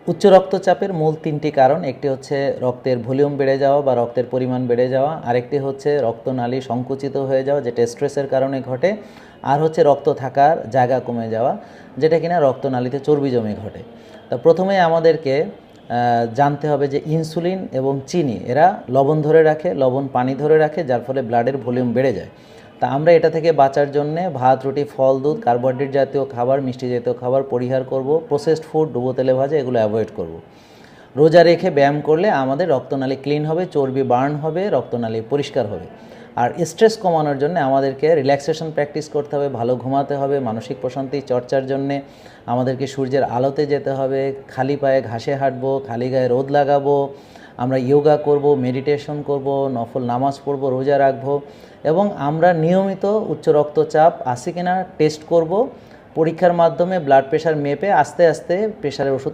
উচ্চ রক্তচাপের মূল তিনটি কারণ, একটি হচ্ছে রক্তের ভলিউম বেড়ে যাওয়া বা রক্তের পরিমাণ বেড়ে যাওয়া, আরেকটি হচ্ছে রক্তনালী সংকুচিত হয়ে যাওয়া যেটা স্ট্রেসের কারণে ঘটে, আর হচ্ছে রক্ত থাকার জায়গা কমে যাওয়া যেটা কিনা রক্তনালীতে চর্বি জমে ঘটে। তো প্রথমেই আমাদেরকে জানতে হবে যে ইনসুলিন এবং চিনি এরা লবণ ধরে রাখে, লবণ পানি ধরে রাখে, যার ফলে ব্লাডের ভলিউম বেড়ে যায়। তা আমরা এটা থেকে বাঁচার জন্যে ভাত, রুটি, ফল, দুধ, কার্বোহাইড্রেট জাতীয় খাবার, মিষ্টি জাতীয় খাবার পরিহার করব, প্রসেসড ফুড, ডুবো তেলে ভাজা এগুলো অ্যাভয়েড করব। রোজা রেখে ব্যায়াম করলে আমাদের রক্তনালী ক্লিন হবে, চর্বি বার্ন হবে, রক্তনালী পরিষ্কার হবে। আর স্ট্রেস কমানোর জন্য আমাদেরকে রিল্যাক্সেশন প্র্যাকটিস করতে হবে, ভালো ঘুমাতে হবে, মানসিক প্রশান্তি চর্চার জন্যে আমাদেরকে সূর্যের আলোতে যেতে হবে, খালি পায়ে ঘাসে হাঁটবো, খালি গায়ে রোদ লাগাবো, আমরা যোগা করব, মেডিটেশন করব, নফল নামাজ পড়ব, রোজা রাখবো এবং আমরা নিয়মিত উচ্চ রক্তচাপ আছে কিনা টেস্ট করব। পরীক্ষার মাধ্যমে ব্লাড প্রেশার মেপে আস্তে আস্তে প্রেশারের ওষুধ